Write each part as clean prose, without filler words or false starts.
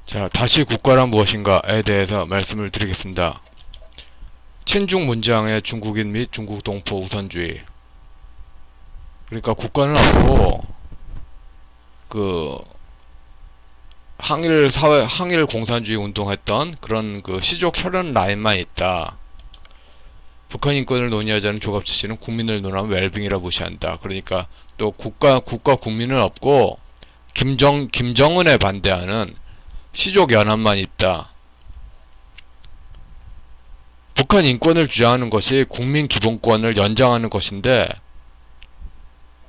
자, 다시 국가란 무엇인가에 대해서 말씀을 드리겠습니다. 친중 문장의 중국인 및 중국 동포 우선주의. 그러니까 국가는 없고 그 항일 사회 항일 공산주의 운동했던 그런 그 시족 혈연 라인만 있다. 북한 인권을 논의하자는 조갑재 씨는 국민을 논하면 웰빙이라 무시한다. 그러니까 또 국가 국민은 없고 김정은에 반대하는 시족 연합만 있다. 북한 인권을 주장하는 것이 국민 기본권을 연장하는 것인데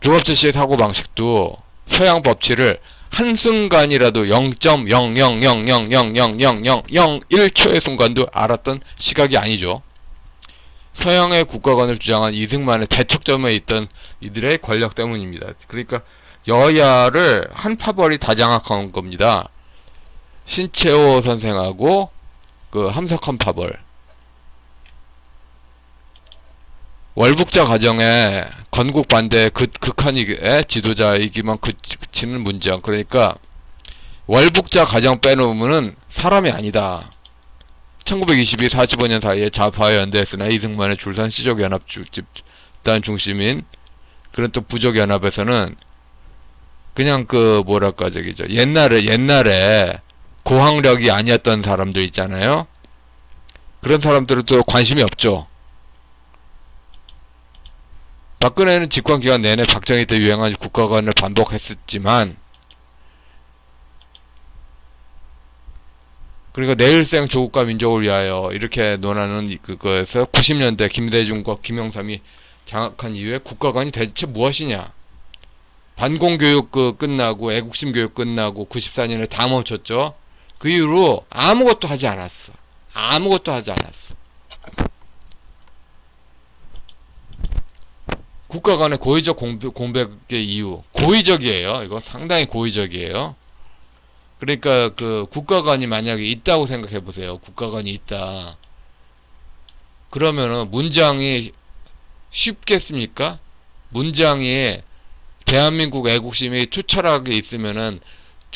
조갑재 씨의 사고방식도 서양 법치를 한순간이라도 0.00000000001초의 순간도 알았던 시각이 아니죠. 서양의 국가관을 주장한 이승만의 대척점에 있던 이들의 권력 때문입니다. 그러니까 여야를 한 파벌이 다 장악한 겁니다. 신채호 선생하고 그 함석헌 파벌. 월북자 가정에 건국 반대 극한의 지도자이기만 그치는 문장. 그러니까 월북자 가정 빼놓으면은 사람이 아니다. 1922, 45년 사이에 좌파와 연대했으나 이승만의 줄산 시족연합 집단 중심인 그런 또 부족연합에서는 그냥 그 뭐랄까 저기죠. 옛날에 고학력이 아니었던 사람들 있잖아요. 그런 사람들은 또 관심이 없죠. 박근혜는 집권기간 내내 박정희 때 유행한 국가관을 반복했었지만 그러니까 내일생 조국과 민족을 위하여 이렇게 논하는 그거에서 90년대 김대중과 김영삼이 장악한 이후에 국가관이 대체 무엇이냐. 반공교육 끝나고 애국심 교육 끝나고 94년에 다 멈췄죠. 그 이후로 아무것도 하지 않았어. 국가 간의 고의적 공백의 이유, 고의적이에요. 이거 상당히 고의적이에요. 그러니까 그 국가관이 만약에 있다고 생각해 보세요. 국가관이 있다. 그러면은 문장이 쉽겠습니까? 문장이 대한민국 애국심이 투철하게 있으면은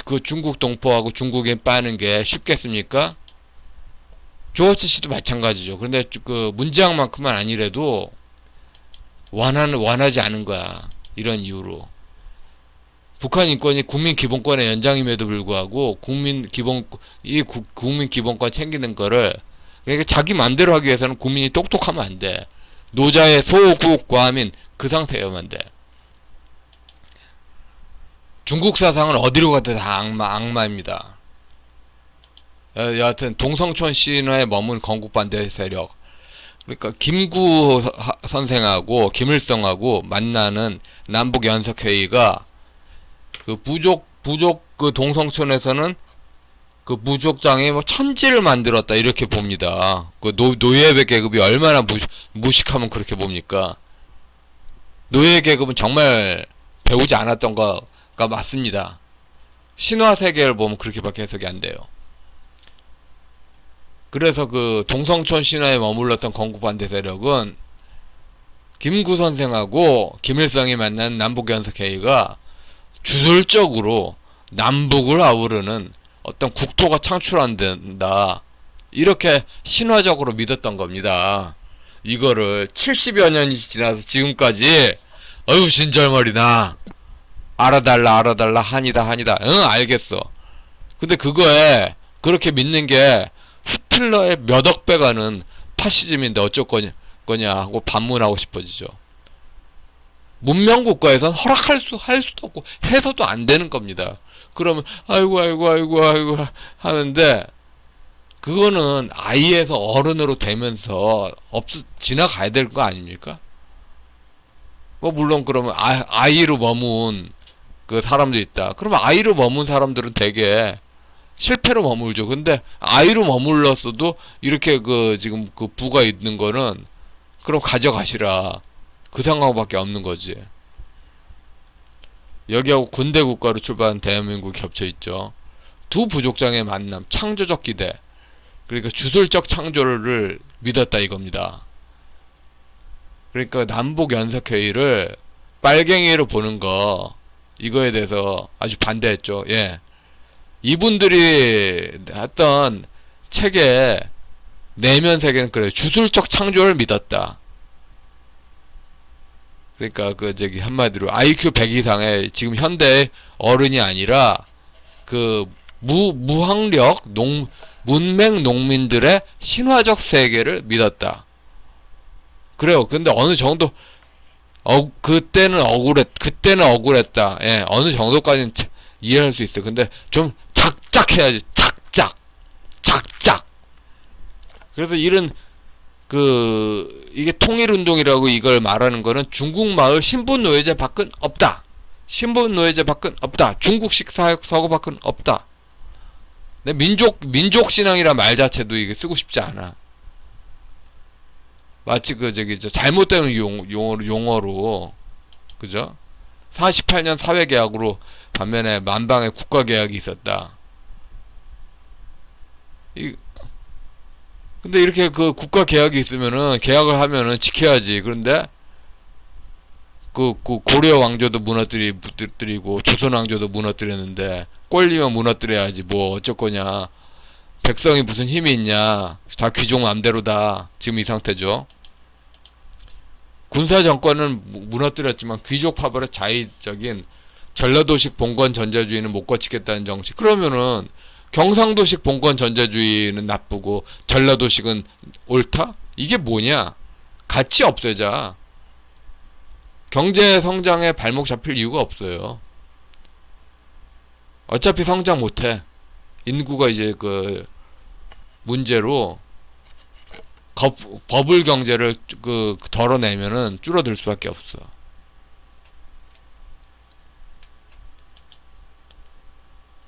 그 중국 동포하고 중국인 빠는 게 쉽겠습니까? 조어치 씨도 마찬가지죠. 그런데 그 문장만큼은 아니래도 원하지 않은 거야. 이런 이유로. 북한 인권이 국민 기본권의 연장임에도 불구하고 국민 기본권 챙기는 거를 그러니까 자기 맘대로 하기 위해서는 국민이 똑똑하면 안 돼. 노자의 소국 과민 그 상태여만 돼. 중국 사상은 어디로 가도 다 악마입니다. 여하튼 동성촌 신화에 머문 건국 반대 세력. 그러니까 김구 선생하고 김일성하고 만나는 남북 연석회의가 그 부족 그 동성촌에서는 그 부족장이 뭐 천지를 만들었다 이렇게 봅니다. 그 노예 계급이 얼마나 무식하면 그렇게 봅니까? 노예 계급은 정말 배우지 않았던 거가 맞습니다. 신화 세계를 보면 그렇게밖에 해석이 안 돼요. 그래서 그 동성촌 신화에 머물렀던 건국 반대 세력은 김구 선생하고 김일성이 만난 남북연석회의가 주술적으로 남북을 아우르는 어떤 국토가 창출한다. 이렇게 신화적으로 믿었던 겁니다. 이거를 70여 년이 지나서 지금까지 어휴 진절머리나 알아달라 한이다 응 알겠어. 근데 그거에 그렇게 믿는 게 히틀러의 몇 억 배 가는 파시즘인데 어쩔 거냐 하고 반문하고 싶어지죠. 문명국가에선 할 수도 없고 해서도 안 되는 겁니다. 그러면 아이고 하는데 그거는 아이에서 어른으로 되면서 지나가야 될 거 아닙니까? 뭐 물론 그러면 아이로 머문 그 사람도 있다. 그러면 아이로 머문 사람들은 되게 실패로 머물죠. 근데 아이로 머물렀어도 이렇게 그 지금 그 부가 있는 거는 그럼 가져가시라. 그 상황밖에 없는 거지. 여기하고 군대 국가로 출발한 대한민국이 겹쳐 있죠. 두 부족장의 만남, 창조적 기대. 그러니까 주술적 창조를 믿었다 이겁니다. 그러니까 남북 연석회의를 빨갱이로 보는 거 이거에 대해서 아주 반대했죠. 예. 이분들이 했던 책의 내면 세계는 그래요. 주술적 창조를 믿었다. 그러니까 그 저기 한마디로 IQ 100 이상의 지금 현대 어른이 아니라 그 무학력 문맹 농민들의 신화적 세계를 믿었다. 그래요. 근데 어느 정도 그때는 억울했다. 예, 어느 정도까지는 이해할 수 있어. 근데 좀 작작해야지. 작작. 그래서 이런 이게 통일운동이라고 이걸 말하는 거는 중국 마을 신분노예제 밖은 없다. 신분노예제 밖은 없다. 중국식 사고 밖은 없다. 민족신앙이란 말 자체도 이게 쓰고 싶지 않아. 마치 잘못된 용어로, 그죠? 48년 사회계약으로 반면에 만방의 국가계약이 있었다. 근데 이렇게 그 국가계약이 있으면은, 계약을 하면은 지켜야지. 그런데, 고려 왕조도 무너뜨리고, 조선 왕조도 무너뜨렸는데, 꼴리면 무너뜨려야지. 뭐, 어쩌거냐. 백성이 무슨 힘이 있냐. 다 귀족 맘대로다. 지금 이 상태죠. 군사정권은 무너뜨렸지만 귀족 파벌의 자의적인 전라도식 봉건 전자주의는 못 거치겠다는 정식. 그러면은 경상도식 봉건 전자주의는 나쁘고 전라도식은 옳다? 이게 뭐냐? 같이 없애자. 경제 성장에 발목 잡힐 이유가 없어요. 어차피 성장 못해. 인구가 이제 문제로 버블 경제를 덜어내면은 줄어들 수밖에 없어.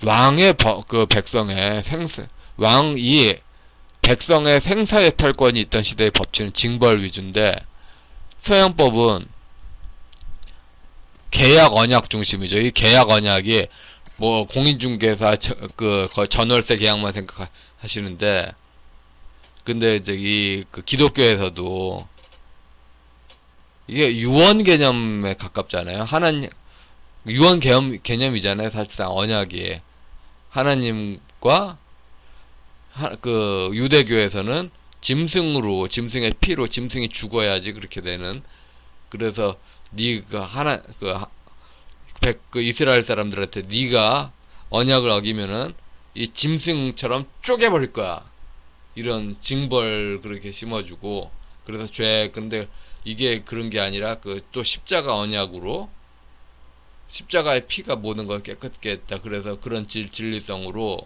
왕의 백성의 왕이 백성의 생사예탈권이 있던 시대의 법치는 징벌 위주인데, 서양법은 계약 언약 중심이죠. 이 계약 언약이 뭐 공인중개사 전월세 계약만 생각하시는데, 근데 이제 기독교에서도 이게 유언 개념에 가깝잖아요. 유언 개념이잖아요. 사실상 언약이 하나님과 유대교에서는 짐승의 피로 짐승이 죽어야지 그렇게 되는. 그래서 이스라엘 사람들한테 네가 언약을 어기면은 이 짐승처럼 쪼개버릴 거야. 이런 징벌 그렇게 심어주고. 그래서 근데 이게 그런 게 아니라 또 십자가 언약으로 십자가의 피가 모든 걸 깨끗게 했다. 그래서 그런 진리성으로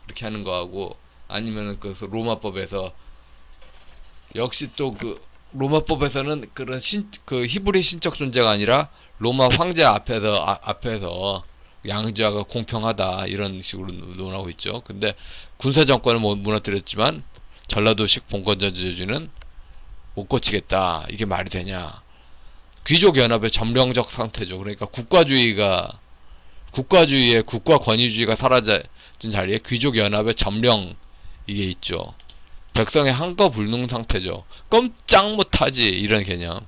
그렇게 하는 거하고, 아니면은 로마법에서 역시 또 로마법에서는 그런 히브리 신적 존재가 아니라 로마 황제 앞에서 양자가 공평하다 이런 식으로 논하고 있죠. 근데 군사 정권을 무너뜨렸지만 전라도식 봉건전자주의는 못 고치겠다. 이게 말이 되냐? 귀족연합의 점령적 상태죠. 그러니까 국가주의의 국가 권위주의가 사라진 자리에 귀족연합의 점령 이게 있죠. 백성의 한거불능 상태죠. 꼼짝 못하지 이런 개념.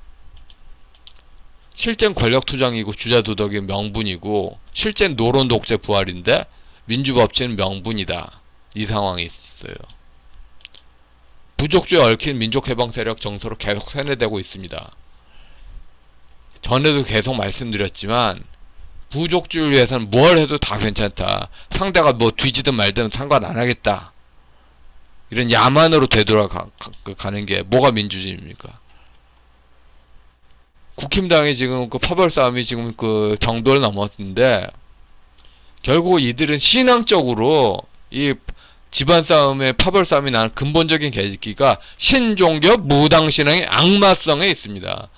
실제는 권력투쟁이고 주자도덕이 명분이고, 실제는 노론독재 부활인데 민주법치는 명분이다. 이 상황이 있어요. 부족주에 얽힌 민족해방 세력 정서로 계속 세뇌되고 있습니다. 전에도 계속 말씀드렸지만 부족주의를 위해서는 뭘 해도 다 괜찮다. 상대가 뭐 뒤지든 말든 상관 안 하겠다. 이런 야만으로 되돌아가는 게 뭐가 민주주의입니까? 국힘당이 지금 파벌 싸움이 지금 정도를 넘었는데, 결국 이들은 신앙적으로 이 집안 싸움에 파벌 싸움이 나는 근본적인 계기가 신종교 무당신앙의 악마성에 있습니다.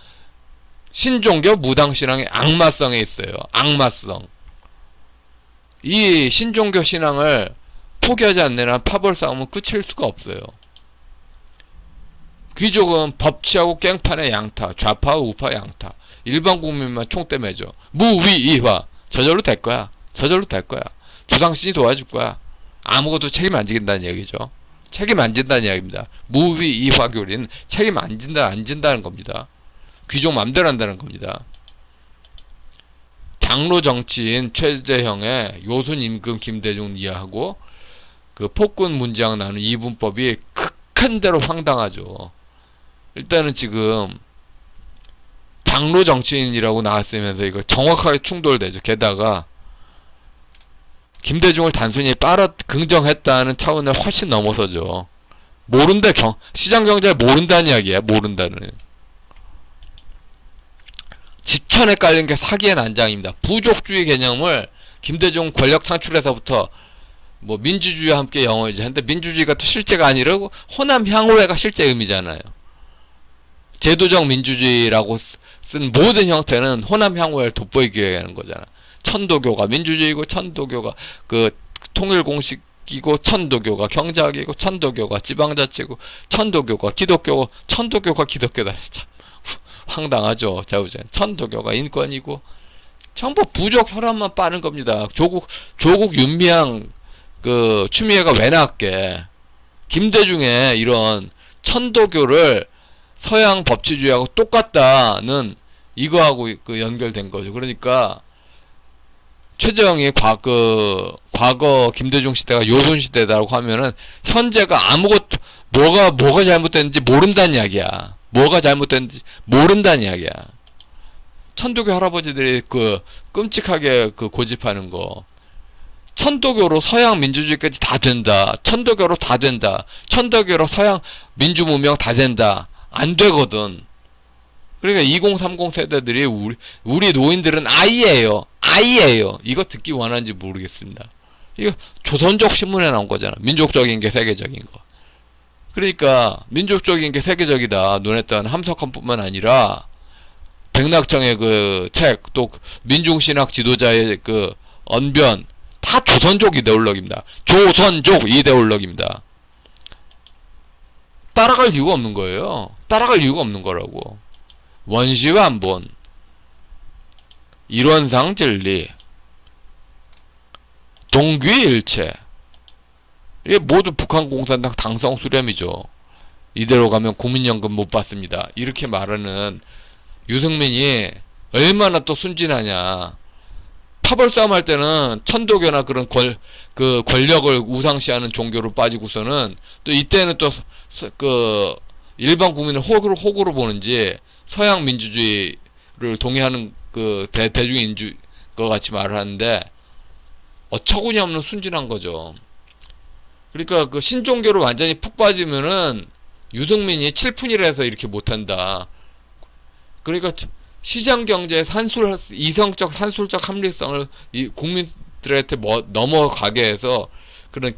신종교 무당신앙의 악마성에 있어요. 악마성. 이 신종교 신앙을 포기하지 않는 한 파벌 싸움은 끝일 수가 없어요. 귀족은 법치하고 깽판의 양타, 좌파 우파 양타, 일반 국민만 총대 매죠. 무위이화. 저절로 될 거야. 조상신이 도와줄 거야. 아무것도 책임 안 지긴다는 얘기죠. 책임 안 진다는 이야기입니다. 무위이화 교리는 책임 안 진다는 겁니다. 귀족 맘대로 한다는 겁니다. 장로 정치인 최재형의 요순 임금 김대중 이하하고 그 폭군 문장 나눈 이분법이 극한대로 황당하죠. 일단은 지금 장로 정치인이라고 나왔으면서 이거 정확하게 충돌되죠. 게다가 김대중을 단순히 긍정했다는 차원을 훨씬 넘어서죠. 모른다, 시장 경제를 모른다는 이야기야. 모른다는. 지천에 깔린 게 사기의 난장입니다. 부족주의 개념을 김대중 권력 창출에서부터 뭐 민주주의와 함께 영어이지. 근데 민주주의가 또 실제가 아니라고 호남 향후회가 실제 의미잖아요. 제도적 민주주의라고 쓴 모든 형태는 호남 향후회를 돋보이기 위해 하는 거잖아. 천도교가 민주주의고, 천도교가 그 통일공식이고, 천도교가 경제학이고, 천도교가 지방자치고, 천도교가 기독교고, 천도교가 기독교다. 참 황당하죠. 자우전. 천도교가 인권이고, 전부 부족 혈안만 빠는 겁니다. 조국 윤미향 그 추미애가 왜 나왔게? 김대중의 이런 천도교를 서양 법치주의하고 똑같다는 이거하고 그 연결된 거죠. 그러니까 최재형이 과거 김대중 시대가 요순 시대다라고 하면은 현재가 아무것도 뭐가 잘못됐는지 모른다는 이야기야. 뭐가 잘못됐는지 모른다는 이야기야. 천도교 할아버지들이 그 끔찍하게 그 고집하는 거. 천도교로 서양 민주주의까지 다 된다. 천도교로 다 된다. 천도교로 서양 민주문명 다 된다. 안 되거든. 그러니까 2030 세대들이 우리 노인들은 아이예요. 아이예요. 이거 듣기 원하는지 모르겠습니다. 이거 조선족 신문에 나온 거잖아. 민족적인 게 세계적인 거. 그러니까 민족적인 게 세계적이다. 눈에 띄는 함석헌뿐만 아니라 백낙정의 그 책, 또 민중신학 지도자의 그 언변, 다 조선족 이데올로기입니다. 조선족 이데올로기입니다. 따라갈 이유가 없는 거예요. 따라갈 이유가 없는 거라고. 원시완본, 일원상 진리, 동귀일체, 이게 모두 북한 공산당 당성 수렴이죠. 이대로 가면 국민연금 못 받습니다. 이렇게 말하는 유승민이 얼마나 또 순진하냐. 파벌싸움 할 때는 천도교나 그런 권력을 우상시하는 종교로 빠지고서는 또 이때는 또 그 일반 국민을 호구로 보는지 서양 민주주의를 동의하는 그 대중인주 것 같이 말을 하는데 어처구니 없는 순진한 거죠. 그러니까 그 신종교로 완전히 푹 빠지면은 유승민이 7푼이라서 이렇게 못한다. 그러니까 시장 경제의 이성적 산술적 합리성을 이 국민들한테 넘어가게 해서 그런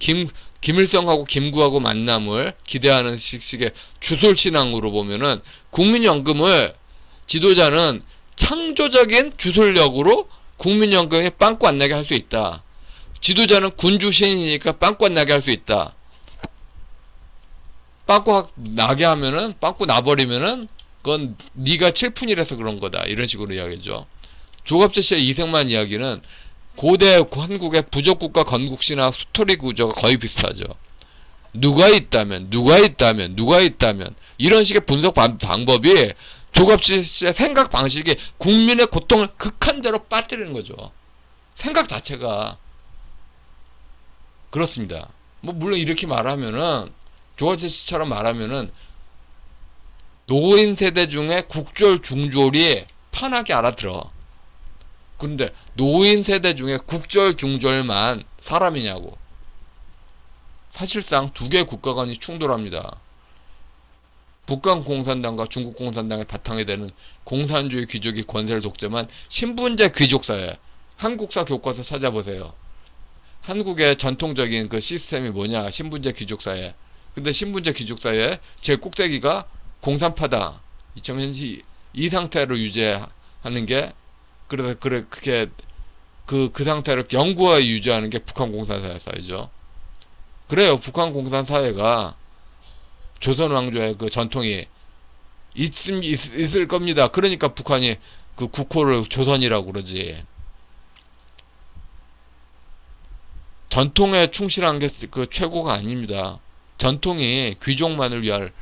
김일성하고 김구하고 만남을 기대하는 식의 주술신앙으로 보면은 국민연금을 지도자는 창조적인 주술력으로 국민연금에 빵꾸 안 나게 할 수 있다. 지도자는 군주신이니까 빵꾸 안 나게 할 수 있다. 빵꾸 나게 하면은, 빵꾸 나버리면은 그건 네가 7푼이라서 그런 거다. 이런 식으로 이야기죠. 조갑재 씨의 이승만 이야기는 고대 한국의 부족국가 건국신학 스토리 구조가 거의 비슷하죠. 누가 있다면 이런 식의 분석 방법이 조갑재 씨의 생각 방식이 국민의 고통을 극한대로 빠뜨리는 거죠. 생각 자체가 그렇습니다. 뭐 물론 이렇게 말하면은 조갑재 씨처럼 말하면은 노인 세대 중에 국졸 중졸이 편하게 알아들어. 근데 노인 세대 중에 국졸 중졸만 사람이냐고. 사실상 두 개의 국가 간이 충돌합니다. 북한 공산당과 중국 공산당의 바탕이 되는 공산주의 귀족이 권세를 독점한 신분제 귀족사회. 한국사 교과서 찾아보세요. 한국의 전통적인 그 시스템이 뭐냐. 신분제 귀족사회. 근데 신분제 귀족사회의 제 꼭대기가 공산파다. 지금 이 상태로 유지하는 게 그게 그 상태를 영구하게 유지하는 게 북한 공산사회죠. 그래요. 북한 공산사회가 조선 왕조의 그 전통이 있을 겁니다. 그러니까 북한이 그 국호를 조선이라고 그러지. 전통에 충실한 게 그 최고가 아닙니다. 전통이 귀족만을 위할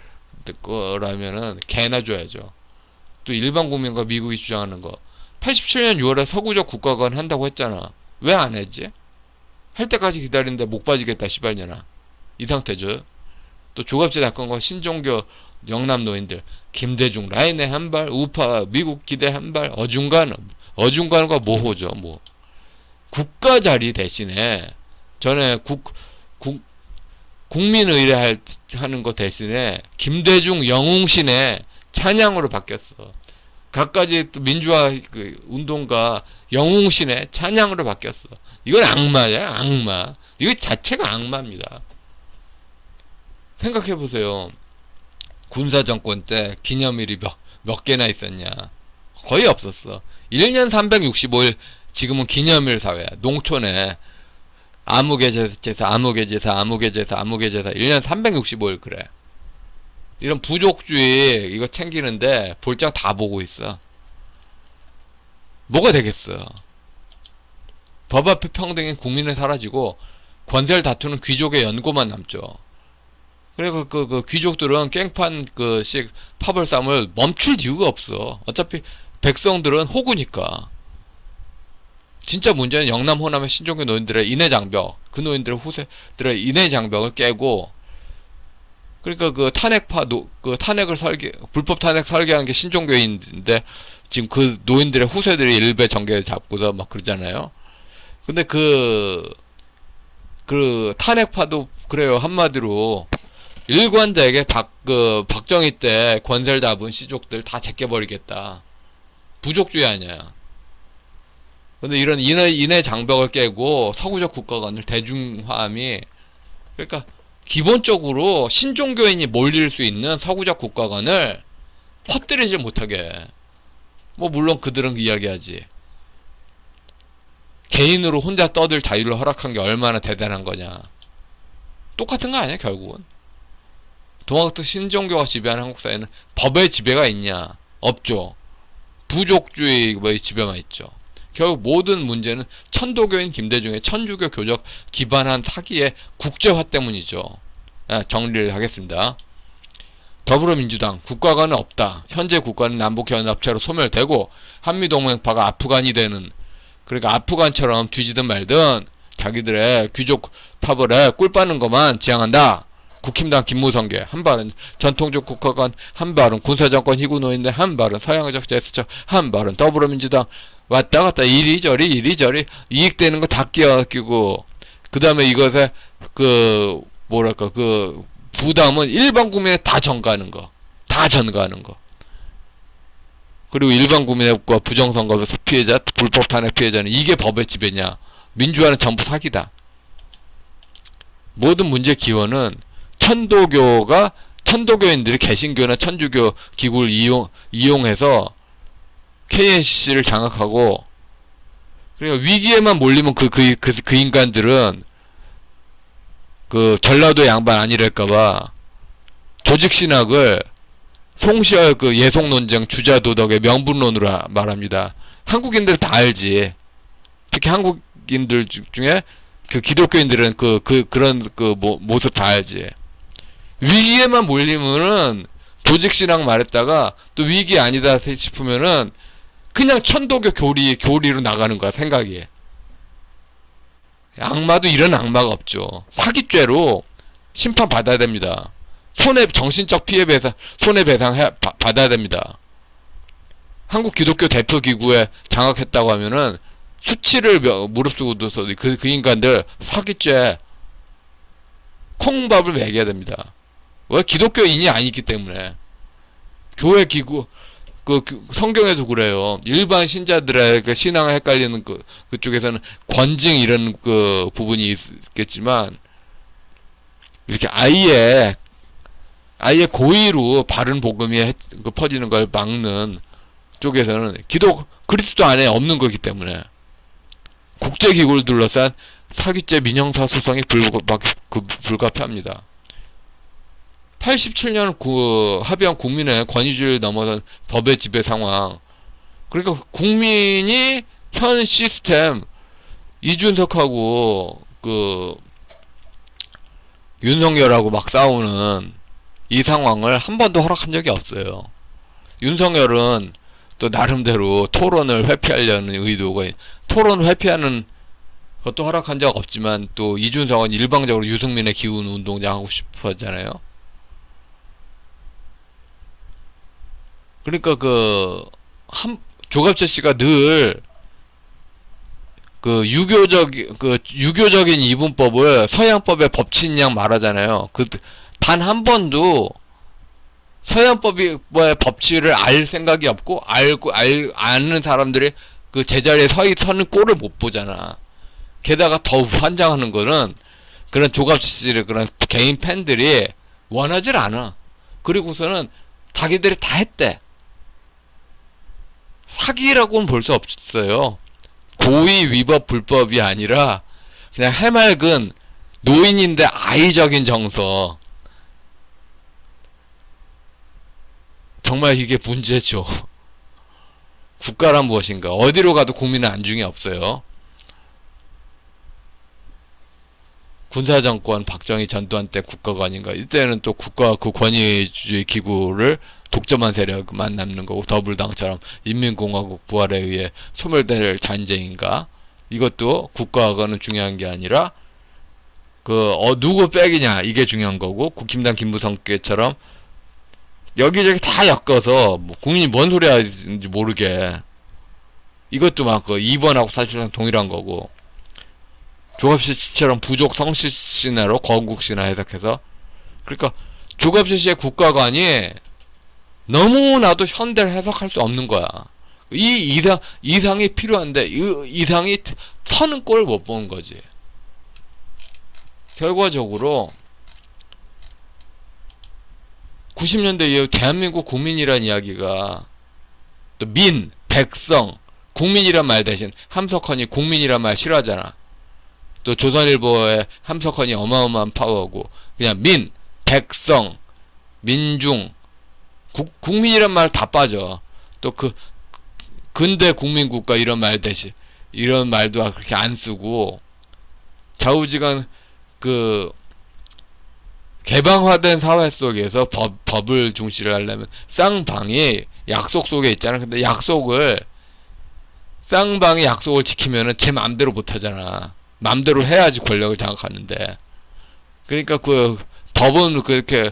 거라면은 개나 줘야죠. 또 일반 국민과 미국이 주장하는 거 87년 6월에 서구적 국가관 한다고 했잖아. 왜 안 했지? 할 때까지 기다리는데 목 빠지겠다 시발년아. 이 상태죠. 또 조갑제 사건과 신종교 영남 노인들, 김대중 라인의 한발, 우파 미국 기대 한발, 어중간과 모호죠. 뭐 국가 자리 대신에 전에 국민의례 하는 거 대신에 김대중 영웅신의 찬양으로 바뀌었어. 갖가지 또 민주화 운동가 영웅신의 찬양으로 바뀌었어. 이건 악마야, 악마. 이거 자체가 악마입니다. 생각해보세요. 군사정권 때 기념일이 몇 개나 있었냐. 거의 없었어. 1년 365일, 지금은 기념일 사회야. 농촌에 아무개 제사, 아무개 제사, 아무개 제사, 아무개 제사 1년 365일 그래. 이런 부족주의 이거 챙기는데 볼장 다 보고 있어. 뭐가 되겠어. 법 앞에 평등인 국민은 사라지고 권세를 다투는 귀족의 연고만 남죠. 그리고 그 귀족들은 깽판 식 파벌 싸움을 멈출 이유가 없어. 어차피 백성들은 호구니까. 진짜 문제는 영남 호남의 신종교 노인들의 인해 장벽, 그 노인들의 후세들의 인해 장벽을 깨고, 그러니까 그 탄핵을 불법 탄핵 설계한 게 신종교인인데, 지금 그 노인들의 후세들이 일베 정계 잡고서 막 그러잖아요. 근데 그 탄핵파도 그래요. 한마디로 일관되게 박정희 때 권세를 잡은 시족들 다 제껴버리겠다. 부족주의 아니야. 근데 이런 인해 장벽을 깨고 서구적 국가관을 대중화함이, 그러니까 기본적으로 신종교인이 몰릴 수 있는 서구적 국가관을 퍼뜨리지 못하게. 뭐 물론 그들은 이야기하지. 개인으로 혼자 떠들 자유를 허락한 게 얼마나 대단한 거냐. 똑같은 거 아니야 결국은. 동학적 신종교가 지배하는 한국 사회는 법의 지배가 있냐? 없죠. 부족주의의 지배만 있죠. 결국 모든 문제는 천도교인 김대중의 천주교 교적 기반한 사기의 국제화 때문이죠. 정리를 하겠습니다. 더불어민주당 국가관은 없다. 현재 국가는 남북연합체로 소멸되고 한미동맹파가 아프간이 되는, 그러니까 아프간처럼 뒤지든 말든 자기들의 귀족 파벌에 꿀 빠는 것만 지향한다. 국힘당 김무성계 한발은 전통적 국가관, 한발은 군사정권 희구노인들, 한발은 서양적 제스처, 한발은 더불어민주당 왔다 갔다 이리저리 이익되는 거 다 끼고, 그 다음에 이것에 부담은 일반 국민에 다 전가하는 거. 그리고 일반 국민과 부정선거 피해자, 불법 탄핵 피해자는 이게 법의 지배냐. 민주화는 전부 사기다. 모든 문제 기원은 천도교인들이 개신교나 천주교 기구를 이용해서 KNCC를 장악하고, 그러니까 위기에만 몰리면 그 인간들은 전라도 양반 아니랄까봐 조직신학을 송시열 예속논쟁 주자도덕의 명분론으로 말합니다. 한국인들 다 알지. 특히 한국인들 중에 기독교인들은 그런 모습 다 알지. 위기에만 몰리면은 조직신학 말했다가 또 위기 아니다 싶으면은 그냥 천도교 교리로 나가는 거야, 생각이. 악마도 이런 악마가 없죠. 사기죄로 심판 받아야 됩니다. 정신적 손해배상 받아야 됩니다. 한국 기독교 대표기구에 장악했다고 하면은 수치를 무릅쓰고 둬서 그 인간들 사기죄 콩밥을 먹여야 됩니다. 왜? 기독교인이 아니기 때문에. 교회 기구, 성경에도 그래요. 일반 신자들의 신앙을 헷갈리는 그쪽에서는 권징 이런 부분이 있겠지만, 이렇게 아예 고의로 바른 복음이 퍼지는 걸 막는 쪽에서는 그리스도 안에 없는 거기 때문에 국제기구를 둘러싼 사기죄 민형사 소송이 불가피합니다. 87년 합의한 국민의 권위주의를 넘어선 법의 지배 상황. 그러니까 국민이 현 시스템 이준석하고 윤석열하고 막 싸우는 이 상황을 한 번도 허락한 적이 없어요. 윤석열은 또 나름대로 토론을 회피하려는 의도가, 토론 회피하는 그것도 허락한 적 없지만 또 이준석은 일방적으로 유승민의 기운 운동장 하고 싶어 하잖아요. 그러니까 조갑재 씨가 늘 유교적인 이분법을 서양법의 법칙인 말하잖아요. 단 한 번도 서양법의 법칙을 알 생각이 없고, 아는 사람들이 그 제자리에 서는 꼴을 못 보잖아. 게다가 더 환장하는 거는 그런 조갑재 씨의 그런 개인 팬들이 원하질 않아. 그리고서는 자기들이 다 했대. 사기라고는 볼 수 없어요. 고의 위법 불법이 아니라 그냥 해맑은 노인인데 아이적인 정서. 정말 이게 문제죠. 국가란 무엇인가. 어디로 가도 국민은 안중에 없어요. 군사정권 박정희 전두환 때 국가가 아닌가. 이때는 또 국가 그 권위주의 기구를 독점한 세력만 남는 거고, 더불당처럼 인민공화국 부활에 의해 소멸될 전쟁인가. 이것도 국가가는 중요한 게 아니라 누구 백이냐 이게 중요한 거고, 김단 김무성께처럼 여기저기 다 엮어서 국민이 뭔 소리 하는지 모르게, 이것도 막 2번하고 사실상 동일한 거고, 조갑재 씨처럼 부족 성씨신화로 거국신화 해석해서, 그러니까 조갑재 씨의 국가관이 너무나도 현대를 해석할 수 없는 거야. 이상이 필요한데 이상이 서는 꼴을 못 보는 거지. 결과적으로 90년대 이후 대한민국 국민이란 이야기가 또 백성, 국민이란 말 대신 함석헌이 국민이란 말 싫어하잖아. 또 조선일보의 함석헌이 어마어마한 파워고, 그냥 백성, 민중, 국민이란 말 다 빠져. 또 근대 국민국가 이런 말 대신 이런 말도 그렇게 안 쓰고, 좌우지간 개방화된 사회 속에서 법을 중시를 하려면 쌍방이 약속 속에 있잖아. 근데 쌍방이 약속을 지키면은 제 맘대로 못 하잖아. 맘대로 해야지 권력을 장악하는데. 그러니까 법은 그렇게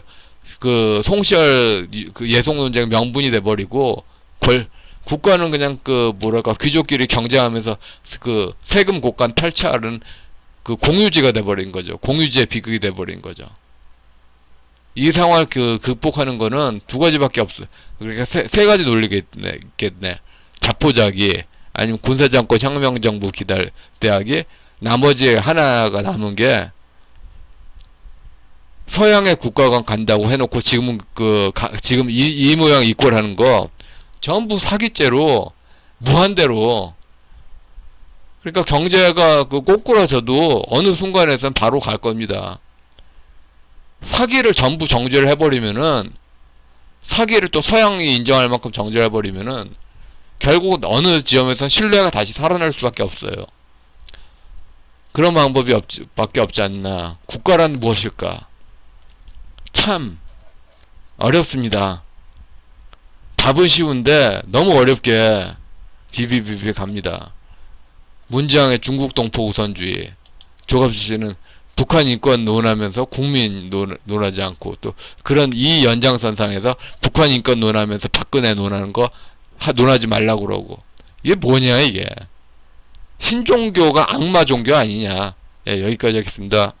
송시열 예속 논쟁 명분이 돼버리고, 국가는 그냥 귀족끼리 경쟁하면서 세금 곡간 탈취하는 공유지가 돼버린 거죠. 공유지의 비극이 돼버린 거죠. 이 상황을 극복하는 거는 두 가지밖에 없어요. 그러니까 세 가지 논리겠네. 자포자기, 아니면 군사정권 혁명정부 기대하기, 나머지 하나가 남은 게 서양의 국가관 간다고 해놓고 지금 이 모양 이 꼴 하는 거 전부 사기죄로 무한대로. 그러니까 경제가 꼬꾸라져도 어느 순간에선 바로 갈 겁니다. 사기를 전부 정죄를 해버리면은, 사기를 또 서양이 인정할 만큼 정죄를 해버리면은 결국 어느 지점에서 신뢰가 다시 살아날 수밖에 없어요. 그런 방법이 밖에 없지 않나. 국가란 무엇일까? 참 어렵습니다. 답은 쉬운데 너무 어렵게 비비비비 갑니다. 문지양의 중국 동포 우선주의, 조갑재 씨는 북한 인권 논하면서 국민 논하지 않고, 또 그런 이 연장선상에서 북한 인권 논하면서 박근혜 논하는 거 논하지 말라고 그러고, 이게 뭐냐 이게. 신종교가 악마 종교 아니냐. 예, 여기까지 하겠습니다.